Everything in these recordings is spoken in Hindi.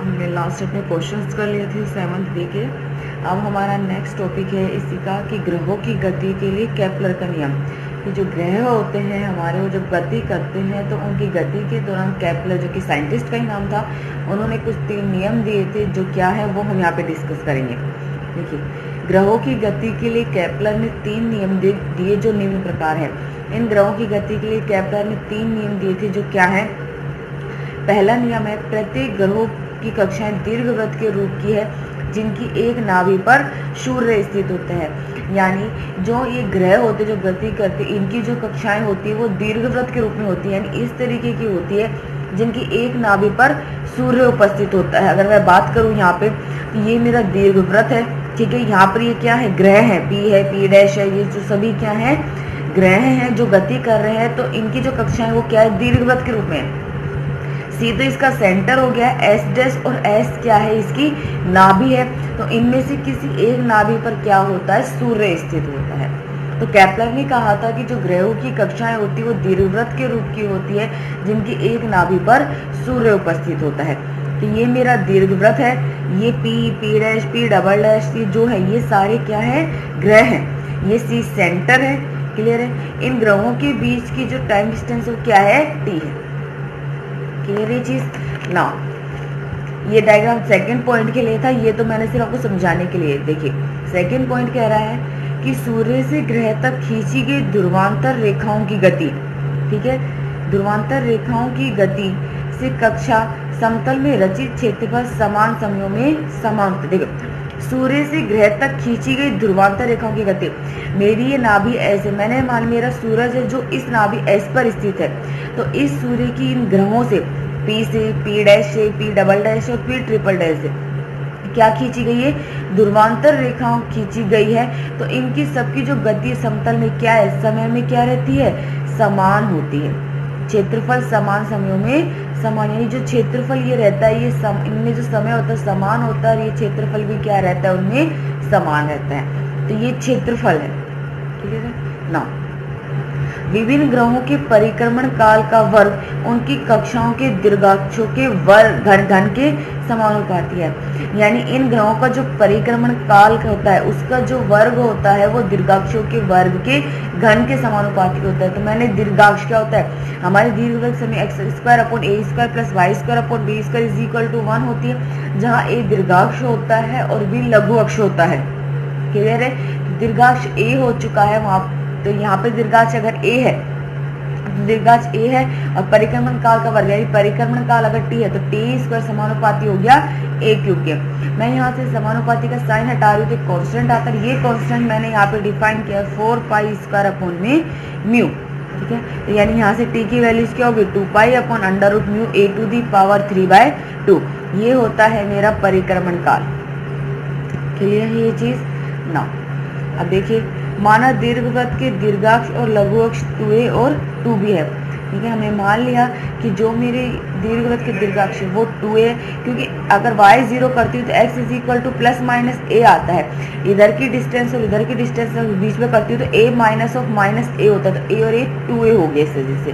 हमने लास्ट अपने क्वेश्चंस कर लिए थे 7th बी के। अब हमारा नेक्स्ट टॉपिक है इसी का कि ग्रहों की गति के लिए केपलर का नियम। कि जो ग्रह होते हैं हमारे, वो जब गति करते हैं तो उनकी गति के दौरान केपलर, जो कि साइंटिस्ट का ही नाम था, उन्होंने कुछ 3 नियम दिए थे, जो क्या है वो हम यहाँ पे डिस्कस करेंगे। देखिए, ग्रहों की गति के लिए केपलर ने 3 नियम दिए जो निम्न प्रकार है। इन ग्रहों की गति के लिए केपलर ने 3 नियम दिए थे, जो क्या है। पहला नियम है, प्रत्येक ग्रहों की कक्षाएं दीर्घवृत्त के रूप की है, जिनकी एक नाभि पर सूर्य स्थित होता है। यानी जो ये ग्रह होते जो गति करते, इनकी जो कक्षाएं होती है वो दीर्घवृत्त के रूप में होती है, यानी इस तरीके की होती है जिनकी एक नाभि पर सूर्य उपस्थित होता है। अगर मैं बात करूं यहाँ पे, तो ये मेरा दीर्घवृत्त है, ठीक है। यहाँ पर ये क्या है, ग्रह है, पी डैश है, ये जो सभी क्या है, ग्रह हैं जो गति कर रहे हैं। तो इनकी जो कक्षाएं वो क्या है, दीर्घवृत्त के रूप में है। सी तो इसका सेंटर हो गया, एस डैश और एस क्या है, इसकी नाभि है। तो इनमें से किसी एक नाभि पर क्या होता है, सूर्य स्थित होता है। तो केपलर ने कहा था कि जो ग्रहों की कक्षाएं होती है वो दीर्घवृत्त के रूप की होती है, जिनकी एक नाभि पर सूर्य उपस्थित होता है। तो ये मेरा दीर्घवृत्त है, ये P dash, P double dash, ये जो है ये सारे क्या है, ग्रह हैं। ये सी सेंटर है, क्लियर है। इन ग्रहों के बीच की जो टाइम डिस्टेंस वो क्या है, टी है, क्लियर ये चीज ना। ये डायग्राम सेकंड पॉइंट के लिए था, ये तो मैंने सिर्फ आपको समझाने के लिए। देखिए, सेकंड पॉइंट कह रहा है कि सूर्य से ग्रह तक खींची गई ध्रुवांतर रेखाओं की गति, ठीक है। ध्रुवांतर रेखाओं की गति से कक्षा समतल में रचित क्षेत्रफल समान समयों में समान। देखो, सूर्य से ग्रह तक खींची गई ध्रुवांतर रेखाओं की गति, मेरी ये नाभि एस है, मैंने मान मेरा सूरज है जो इस नाभि एस पर स्थित है। तो इस सूर्य की इन ग्रहों से पी से, पी डैश से, पी डबल डैश और पी ट्रिपल डैश से क्या खींची गई है, ध्रुवांतर रेखाओं खींची गई है। तो इनकी सबकी जो गति समतल में क्या है, समय में क्या रहती है, समान होती है। क्षेत्रफल समान समयों में समान, यानी जो क्षेत्रफल ये रहता है, ये इनमें जो समय होता है समान होता है, और ये क्षेत्रफल भी क्या रहता है, उनमें समान रहता है। तो ये क्षेत्रफल है, ठीक है ना। विभिन्न ग्रहों के परिक्रमण काल का वर्ग उनकी कक्षाओं के दीर्घाक्षों के वर्ग घन के समानुपाती है। यानी इन ग्रहों का जो परिक्रमण काल होता है उसका जो वर्ग होता है वो दीर्घाक्षों के वर्ग के घन के समानुपाती होता है। तो मैंने दीर्घाक्ष क्या होता है, हमारे दीर्घवृत्त समय x square upon a square plus y square upon b square is equal to 1 होती है, जहाँ ए दीर्घाक्ष होता है और बी लघु अक्ष होता है, क्लियर है। दीर्घाक्ष ए हो चुका है वहां, तो यहाँ पे दीर्घाक्ष अगर ए है, दीर्घाक्ष ए है और परिक्रमण काल का वर्ग, यानी परिक्रमण काल अगर टी है तो टी स्क्वायर समानुपाती हो गया ए क्यूब के। मैं यहाँ से समानुपाती का साइन हटा रही हूँ तो कांस्टेंट आता है, ये कांस्टेंट मैंने यहाँ पे डिफाइन किया 4 पाई स्क्वायर अपॉन में म्यू, ठीक है। तो यानी यहाँ से टी की वैल्यूज क्या होगी, 2 pi upon under root mu a to the power 3/2। ये होता है मेरा परिक्रमण काल, क्लियर है ये चीज ना। अब देखिए, माना दीर्घवृत्त के दीर्घाक्ष और लघु अक्ष 2a और 2b है, ठीक है। हमने मान लिया कि जो मेरे दीर्घवृत्त के दीर्घाक्ष है वो 2a है, क्योंकि अगर y 0 करती हूँ तो x is equal to plus minus a आता है। इधर की डिस्टेंस और इधर की डिस्टेंस बीच में करती हूँ तो a minus of minus a होता है, तो a और a 2a हो गया इस वजह से,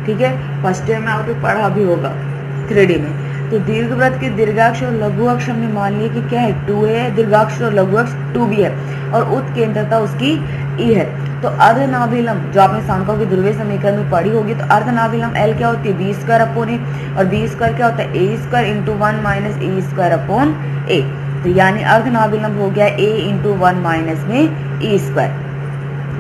ठीक है। फर्स्ट टाइम में आपने पढ़ा भी होगा 3D में। तो दीर्घवृत्त के दीर्घाक्ष और लघु अक्ष हमने मान लिया कि क्या है, 2a है दीर्घाक्ष और लघु अक्ष 2b है, और उत्केंद्रता उसकी e है। तो अर्धनाभिलंब जो आपने सांख्यों के ध्रुवीय समीकरण में पढ़ी होगी, तो अर्धनाभिलंब l क्या होती है, बी स्क्वायर अपॉन ए, और बी स्क्वायर क्या होता है, a square into 1 minus A square upon ए। तो यानी अर्धनाभिलंब हो गया a इंटू 1 माइनस में e स्क्वायर।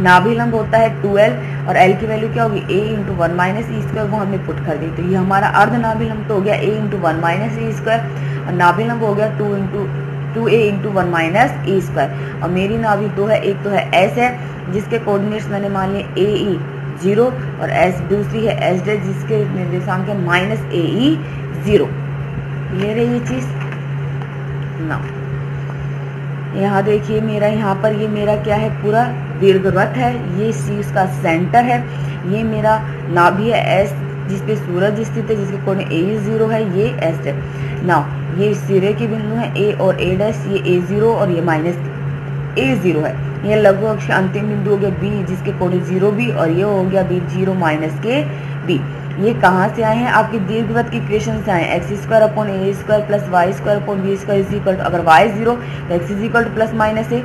नाभिलंब होता है 2l और l की वैल्यू क्या होगी, a into 1 minus e square, वो हमने पुट कर दी। तो ये हमारा अर्धनाभिलंब तो हो गया a into 1 minus e square, और नाभिलंब हो गया 2a into 1 minus e square. और मेरी नाभि दो है, एक तो है s है जिसके कोऑर्डिनेट्स मैंने मान लिए ae 0 और s दूसरी है s डैश जिसके निर्देशांक है माइनस ae 0। क्लियर है ये चीज ना। यहाँ देखिए, मेरा यहाँ पर ये मेरा क्या है, पूरा दीर्घवृत्त है, ये सी उसका सेंटर है, ये मेरा नाभि है एस जिसपे सूरज स्थित है, जिसके कोण ए 0 है, ये एस है ना। ये सिरे के बिंदु है ए और ए डैश, ये ए 0 और ये माइनस ए 0 है। ये लघु अक्ष अंतिम बिंदु हो गया बी जिसके कोण 0 बी, और ये हो गया बी 0 माइनस के बी। ये कहाँ से आए हैं? आपके दीर्घवृत्त की इक्वेशन से आए हैं। X square upon a square plus y square upon b square is equal to, अगर वाई 0 तो x is equal to plus minus a,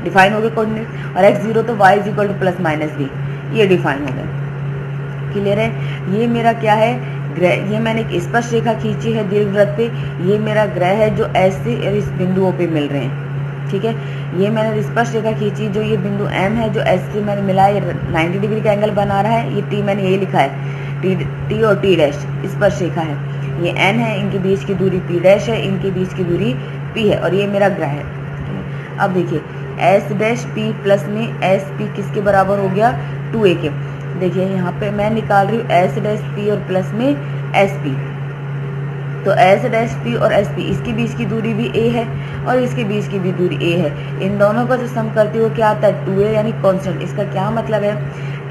define हो गए कोऑर्डिनेट, और एक्स 0 तो y is equal to plus minus b, ये डिफाइन हो गए। क्लियर है? ये मेरा क्या है? ग्रह। ये मैंने एक स्पर्श रेखा खींची है दीर्घवृत्त पे, ये मेरा ग्रह है जो ऐसे और इस बिंदुओं पे मिल रहे हैं। ठीक है, ये मैंने स्पर्श रेखा खींची, जो ये बिंदु M है जो S से मैंने मिला, ये 90 डिग्री का एंगल बना रहा है। ये T मैंने यही लिखा है, T और T डैश स्पर्श रेखा है। ये N है, इनके बीच की दूरी P डैश है, इनके बीच की दूरी P है, और ये मेरा ग्रह है। अब देखिए S डैश P प्लस में S P किसके बराबर हो गया? 2a के। देखिए यहाँ पे मैं निकाल रही हूँ S डैश P और प्लस में S P, तो S डैश P और S P, इसके बीच की दूरी भी a है और इसके बीच की भी दूरी a है। इन दोनों का जो सम करते हो क्या आता है? 2a, यानी कांस्टेंट। इसका क्या मतलब है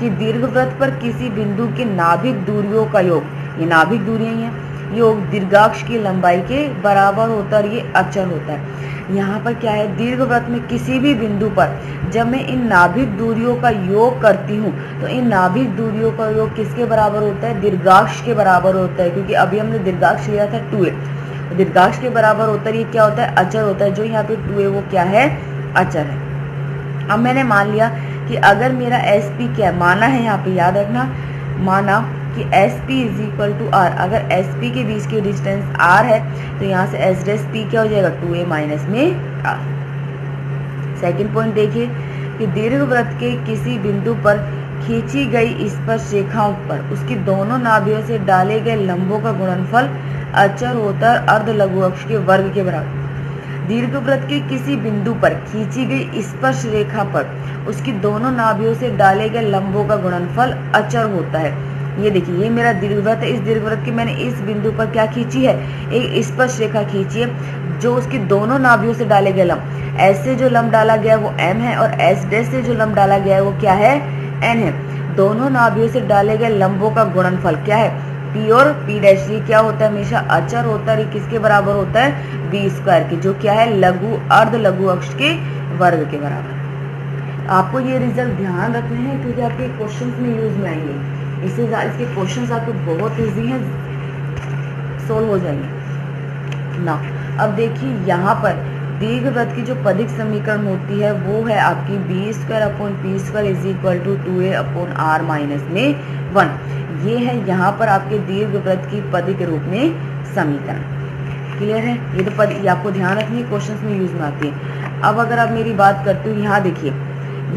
कि दीर्घवृत्त पर किसी बिंदु के नाभिक दूरियों का योग, ये नाभिक दूरियां ही हैं, योग दीर्घाक्ष की लंबाई के बराबर होता है और ये अचल होता है। यहाँ पर क्या है? दीर्घवृत्त में किसी भी बिंदु पर जब मैं इन नाभिक दूरियों का योग करती हूँ तो इन नाभिक दूरियों का योग किसके बराबर होता है? दीर्घाक्ष के बराबर होता है, क्योंकि अभी हमने दीर्घाक्ष लिया था 2a, दीर्घाक्ष के बराबर होता है। ये क्या होता है? अचर होता है। जो यहाँ पे 2a वो क्या है? अचर है। अब मैंने मान लिया कि अगर मेरा एस पी क्या है, माना है यहाँ पे, याद रखना, माना कि S P is equal to R. अगर एस पी के बीच की डिस्टेंस आर है तो यहाँ से एस डैश पी क्या हो जाएगा? 2a माइनस में आर। सेकेंड पॉइंट देखिए कि दीर्घवृत्त के किसी बिंदु पर खींची गई स्पर्श रेखाओं पर उसकी दोनों नाभियों से डाले गए लंबों का गुणनफल अचर होता है अर्ध लघु अक्ष के वर्ग के बराबर। दीर्घवृत्त के किसी बिंदु पर खींची गई स्पर्श रेखा पर उसकी दोनों नाभियों से डाले गए लंबों का गुणनफल अचर होता है। ये देखिए, ये मेरा दीर्घवृत्त है। इस दीर्घवृत्त की मैंने इस बिंदु पर क्या खींची है? एक स्पर्श रेखा खींची है जो उसकी दोनों नाभियों से डाले गए लंब, एस से जो लंब डाला गया वो m है और एस डैश से जो लंब डाला गया है वो क्या है? n है। दोनों नाभियों से डाले गए लंबों का गुणनफल क्या है? p और p डैश। ये क्या होता है? हमेशा अचर होता है। किसके बराबर होता है? b स्क्वायर के, जो क्या है? लघु अर्ध लघु अक्ष के वर्ग के बराबर। आपको ये रिजल्ट ध्यान रखने हैं क्योंकि आपके क्वेश्चंस में यूज में आएंगे। इससे इसके क्वेश्चंस आपको बहुत इजी हैं, सोल्व हो जाएंगे ना। अब देखिए यहाँ पर दीर्घवृत्त की जो पदिक समीकरण होती है वो है आपकी b square upon p square is equal to 2a upon are minus में 1। ये है यहाँ पर आपके दीर्घवृत्त की पदिक रूप में समीकरण। क्लियर है? ये तो पद आपको ध्यान रखनी है, क्वेश्चंस में यूज में आती है। अब अगर आप मेरी बात करते हो, यहाँ देखिए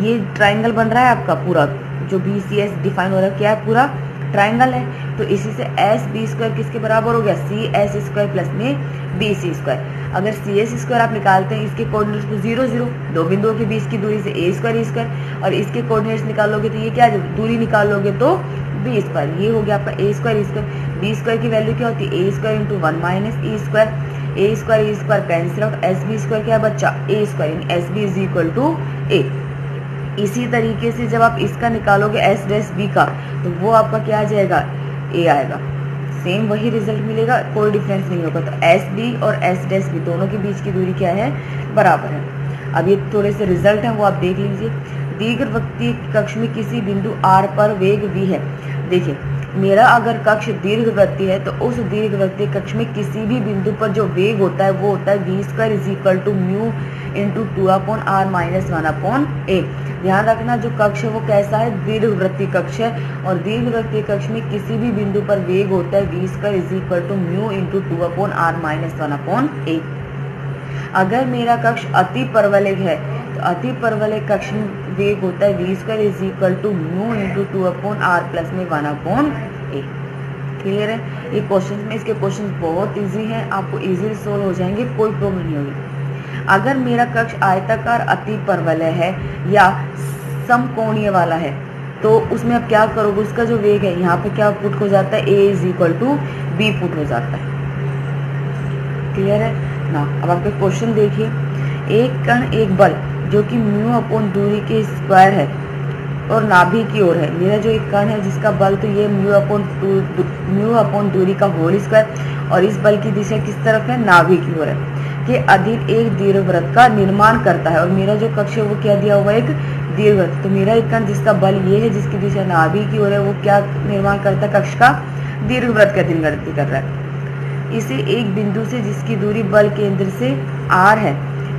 ये ट्राइंगल बन रहा है आपका पूरा, जो बी सी एस डिफाइन हो रहा है, क्या है? पूरा ट्राइंगल है। तो इसी से एस बी स्क्वायर किसके बराबर हो गया? सी एस स्क्वायर प्लस में बी सी स्क्वायर। अगर सी एस स्क्वायर आप निकालते हैं, इसके कोऑर्डिनेट्स को 0 0, दो बिंदुओं के बीच की दूरी से ए स्क्वायर ई स्क्वायर, और इसके कोऑर्डिनेट्स निकालोगे तो ये क्या दूरी निकालोगे तो बी स्क्वायर। ये हो गया आपका a square e square. B square की वैल्यू क्या होती है? A square into 1 minus e square. A square e square cancel out, so b square क्या है बच्चा? A square, so b is equal to a. इसी तरीके से जब आप इसका निकालोगे एस डैश बी का, तो वो आपका क्या आ जाएगा? ए आएगा। सेम वही रिजल्ट मिलेगा, कोई डिफरेंस नहीं होगा। तो एस बी और एस डैश बी दोनों के बीच की दूरी क्या है? बराबर है। अब ये थोड़े से रिजल्ट हैं वो आप देख लीजिए। दीर्घवृत्तीय कक्ष में किसी बिंदु आर पर वेग v है। देखिए मेरा अगर कक्ष दीर्घवृत्तीय है तो उस दीर्घवृत्तीय कक्ष में किसी भी बिंदु पर जो वेग होता है वो होता है v square is equal to mu into 2 upon are minus 1 upon a. ध्यान रखना जो कक्ष है वो कैसा है? दीर्घवृत्तीय कक्ष है, और दीर्घवृत्तीय कक्ष में किसी भी बिंदु पर वेग होता है v square is equal to mu into 2 upon are minus 1 upon a. अगर मेरा कक्ष अति परवलय है तो अति परवलय कक्ष में वेग होता है v square is equal to mu into 2 upon R plus में 1 अपॉन ए। क्लियर है? ये क्वेश्चन में, इसके क्वेश्चन बहुत इजी हैं, आपको इजीली सोल्व हो जाएंगे, कोई प्रॉब्लम नहीं होगी। अगर मेरा कक्ष आयताकार अति परवलय है या समकोणीय वाला है तो उसमें आप क्या करोगे? उसका जो वेग है यहाँ पे क्या पुट हो जाता है? A is equal to b put हो जाता है। क्लियर है ना? अब आपके क्वेश्चन देखिए, एक कण एक बल जो कि म्यू अपॉन दूरी के स्क्वायर है और नाभि की ओर है। मेरा जो एक कण है जिसका बल तो ये म्यू अपॉन दूरी का होल स्क्वायर, और इस बल की दिशा किस तरफ है? नाभि की ओर है, के अधीन एक दीर्घवृत्त का निर्माण करता है। और मेरा जो कक्ष है वो क्या दिया हुआ है? एक दीर्घवृत्त। तो मेरा एक कण जिसका बल ये है, जिसकी दिशा नाभि की ओर है, वो क्या निर्माण करता है? कक्ष का दीर्घवृत्त का दिन गणति कर रहा है। इसे एक बिंदु से जिसकी दूरी बल केंद्र से r है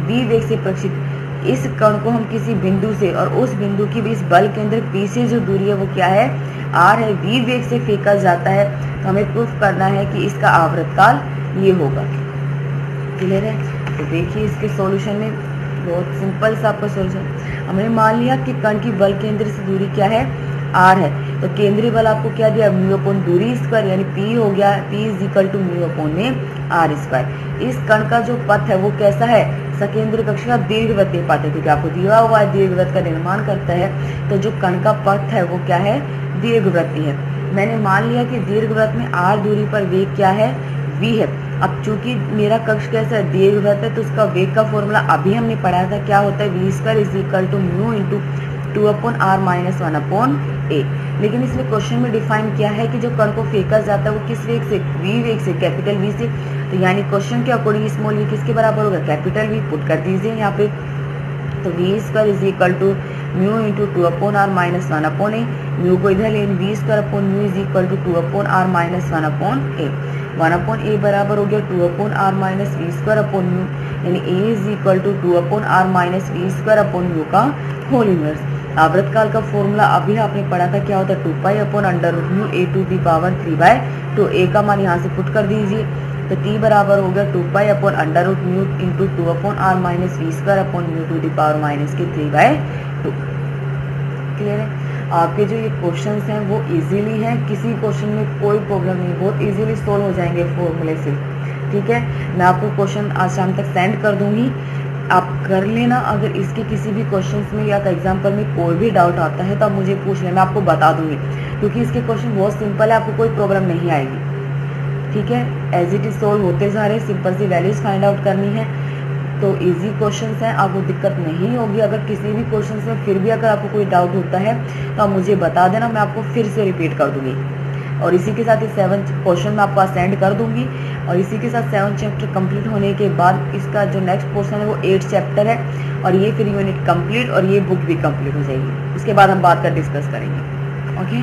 v वेग से प्रक्षिप्त, इस कण को हम किसी बिंदु से और उस बिंदु की इस बल केंद्र P से जो दूरी है वो क्या है, r है, v वेग से फेंका जाता है। तो हमें प्रूफ करना है कि इसका आवर्त काल ये होगा। क्लियर है? तो देखिए इसके सॉल्यूशन में बहुत सिंपल सा आपका सॉल्यूशन। हमने मान लिया कि कण की बल केंद्र से दूरी क्या है, r है, तो केंद्रीय बल आपको क्या दिया, म्यू अपॉन दूरी स्क्वायर, यानी p हो गया, p is equal to mu upon में r स्क्वायर। इस कण का जो पथ है वो कैसा है, सकेंद्र कक्ष का दीर्घवृत्तीय पथ है, क्योंकि आपको दिया हुआ है दीर्घवृत्त का निर्माण करता है, तो जो कण का पथ है वो क्या है, दीर्घवृत्तीय है। मैंने मान लिया कि दीर्घवृत्त में r दूरी पर वेग क्या है, v है। अब चूंकि मेरा कक्ष कैसा है, दीर्घवृत्त है, तो उसका वेग का फॉर्मूला अभी हमने पढ़ा था, क्या होता है, v square is equal to mu into 2 upon r minus 1 upon a। लेकिन इसमें क्वेश्चन में डिफाइन किया है कि जो कण को फेंका जाता है वो किस वेग से, v वेग से, कैपिटल V से। तो यानी क्वेश्चन के अकॉर्डिंग स्मॉल v किसके बराबर होगा, कैपिटल V। पुट कर दीजिए यहाँ पे, तो v square is equal to mu into 2 upon r minus 1 upon a। Mu को इधर लें, v square upon mu is equal to 2 upon r minus 1 upon a। 1 upon a बराबर हो गया 2 upon r minus v square upon mu, यानी a is equal to 2 upon r minus v square upon mu का होल इनवर्स। आवर्त काल का फॉर्मूला अभी आपने पढ़ा था, क्या होता है, 2 pi upon under root mu a to the power 3/2। a का मान यहाँ से पुट कर दीजिए, तो t बराबर हो गया 2 pi upon under root mu into 2 upon r minus v square upon mu to the power minus के 3/2। क्लियर है? आपके जो ये क्वेश्चंस हैं वो इजीली हैं, किसी क्वेश्चन में कोई प्रॉब्लम नहीं, बहुत इजीली सोल्व हो जाएंगे फॉर्मूले से। ठीक है, मैं आपको क्वेश्चन आज शाम तक सेंड कर दूंगी, आप कर लेना। अगर इसके किसी भी क्वेश्चंस में या एग्जाम्पल में कोई भी डाउट आता है तो आप मुझे पूछ लें, मैं आपको बता दूंगी, क्योंकि इसके क्वेश्चन बहुत सिंपल है, आपको कोई प्रॉब्लम नहीं आएगी। ठीक है, एज इट इज सोल्व होते जा रहे, सिंपल सी वैल्यूज फाइंड आउट करनी है, तो इजी क्वेश्चंस हैं, आपको दिक्कत नहीं होगी। अगर किसी भी क्वेश्चन में फिर भी अगर आपको कोई डाउट होता है तो आप मुझे बता देना, मैं आपको फिर से रिपीट कर दूंगी। और इसी के साथ ये 7 क्वेश्चन मैं आपको सेंड कर दूंगी, और इसी के साथ 7 चैप्टर कंप्लीट होने के बाद इसका जो नेक्स्ट पोर्शन है वो 8 चैप्टर है, और ये फिर यूनिट कंप्लीट और ये बुक भी कंप्लीट हो जाएगी। उसके बाद हम बात कर डिस्कस करेंगे। ओके।